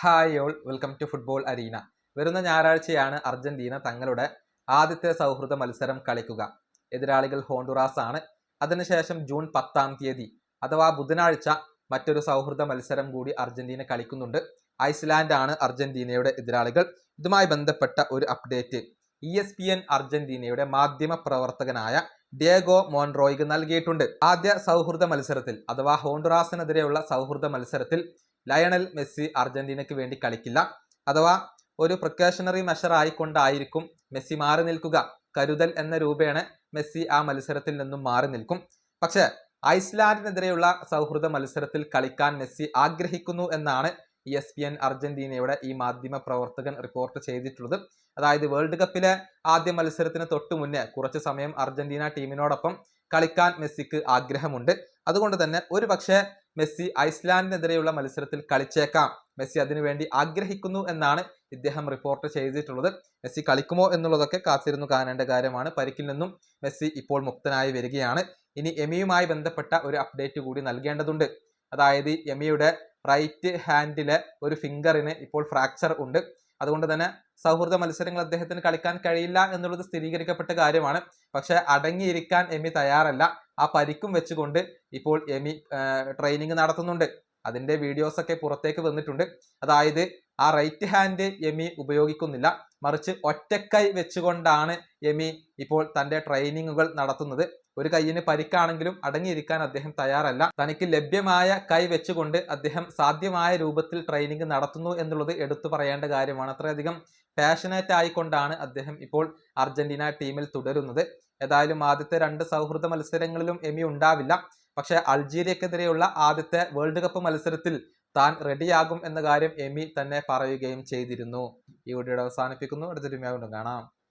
Hi all, welcome to football arena. വരുന്ന ഞായറാഴ്ചയാണ് Argentina തങ്ങളുടെ ആദ്യത്തെ സൗഹൃദ മത്സരം കളിക്കുക. എതിരാളികൾ ഹോണ്ടുറാസ് ആണ്. അതിനുശേഷം ജൂൺ 10 അഥവാ ബുധനാഴ്ച മറ്റൊരു സൗഹൃദ മത്സരം കൂടി അർജന്റീന കളിക്കുന്നുണ്ട്. ഐസ്ലാൻഡ് ആണ് അർജന്റീനയുടെ എതിരാളികൾ. ഇതുമായി ബന്ധപ്പെട്ട ഒരു അപ്ഡേറ്റ് ESPN അർജന്റീനയുടെ മാധ്യമ പ്രവർത്തകനായ ഡിയേഗോ മോൺറോയ്ക്ക് നൽകിയിട്ടുണ്ട്. ആദ്യ സൗഹൃദ മത്സരത്തിൽ അഥവാ ഹോണ്ടുറാസിനെതിരെയുള്ള സൗഹൃദ മത്സരത്തിൽ ലയണൽ മെസ്സി അർജന്റീനയ്ക്ക് വേണ്ടി കളിക്കില്ല. അഥവാ ഒരു പ്രിക്കോഷണറി മെഷർ ആയിക്കൊണ്ടായിരിക്കും മെസ്സി മാറി നിൽക്കുക. കരുതൽ എന്ന രൂപേണ മെസ്സി ആ മത്സരത്തിൽ നിന്നും മാറി നിൽക്കും. പക്ഷേ ഐസ്ലാൻഡിനെതിരെയുള്ള സൗഹൃദ മത്സരത്തിൽ കളിക്കാൻ മെസ്സി ആഗ്രഹിക്കുന്നു എന്നാണ് ESPN അർജന്റീനയുടെ ഈ മാധ്യമ പ്രവർത്തകൻ റിപ്പോർട്ട് ചെയ്തിട്ടുള്ളത്. അതായത് വേൾഡ് കപ്പിലെ ആദ്യ മത്സരത്തിന് തൊട്ടു മുന്നേ കുറച്ചു സമയം അർജന്റീന ടീമിനോടൊപ്പം കളിക്കാൻ മെസ്സിക്ക് ആഗ്രഹമുണ്ട്. അതുകൊണ്ട് തന്നെ ഒരു പക്ഷേ മെസ്സി ഐസ്ലാൻഡിനെതിരെയുള്ള മത്സരത്തിൽ കളിച്ചേക്കാം. മെസ്സി അതിനുവേണ്ടി ആഗ്രഹിക്കുന്നു എന്നാണ് ഇദ്ദേഹം റിപ്പോർട്ട് ചെയ്തിട്ടുള്ളത്. മെസ്സി കളിക്കുമോ എന്നുള്ളതൊക്കെ കാത്തിരുന്നു കാണേണ്ട കാര്യമാണ്. പരിക്കിൽ നിന്നും മെസ്സി ഇപ്പോൾ മുക്തനായി വരികയാണ്. ഇനി എമിയുമായി ബന്ധപ്പെട്ട ഒരു അപ്ഡേറ്റ് കൂടി നൽകേണ്ടതുണ്ട്. അതായത് എമിയുടെ റൈറ്റ് ഹാൻഡിലെ ഒരു ഫിംഗറിന് ഇപ്പോൾ ഫ്രാക്ചർ ഉണ്ട്. അതുകൊണ്ട് തന്നെ സൗഹൃദ മത്സരങ്ങൾ അദ്ദേഹത്തിന് കളിക്കാൻ കഴിയില്ല എന്നുള്ളത് സ്ഥിരീകരിക്കപ്പെട്ട കാര്യമാണ്. പക്ഷെ അടങ്ങിയിരിക്കാൻ എമി തയ്യാറല്ല. ആ പരിക്കും വെച്ചുകൊണ്ട് ഇപ്പോൾ എമി ട്രെയിനിങ് നടത്തുന്നുണ്ട്. അതിന്റെ വീഡിയോസ് ഒക്കെ പുറത്തേക്ക് വന്നിട്ടുണ്ട്. അതായത് ആ റൈറ്റ് ഹാൻഡ് എമി ഉപയോഗിക്കുന്നില്ല, മറിച്ച് ഒറ്റക്കൈ വെച്ചുകൊണ്ടാണ് എമി ഇപ്പോൾ തന്റെ ട്രെയിനിങ്ങുകൾ നടത്തുന്നത്. ഒരു കൈയിന് പരിക്കാണെങ്കിലും അടങ്ങിയിരിക്കാൻ അദ്ദേഹം തയ്യാറല്ല. തനിക്ക് ലഭ്യമായ കൈ വെച്ചുകൊണ്ട് അദ്ദേഹം സാധ്യമായ രൂപത്തിൽ ട്രെയിനിങ് നടത്തുന്നു എന്നുള്ളത് എടുത്തു പറയേണ്ട കാര്യമാണ്. അത്രയധികം പാഷനേറ്റ് ആയിക്കൊണ്ടാണ് അദ്ദേഹം ഇപ്പോൾ അർജന്റീന ടീമിൽ തുടരുന്നത്. ഏതായാലും ആദ്യത്തെ 2 സൗഹൃദ മത്സരങ്ങളിലും എമി ഉണ്ടാവില്ല. പക്ഷേ അൾജീരിയക്കെതിരെയുള്ള ആദ്യത്തെ വേൾഡ് കപ്പ് മത്സരത്തിൽ താൻ റെഡിയാകും എന്ന കാര്യം എമി തന്നെ പറയുകയും ചെയ്തിരുന്നു. ഈ വീഡിയോ അവസാനിപ്പിക്കുന്നു. അടുത്തൊരു വീഡിയോ കാണാം.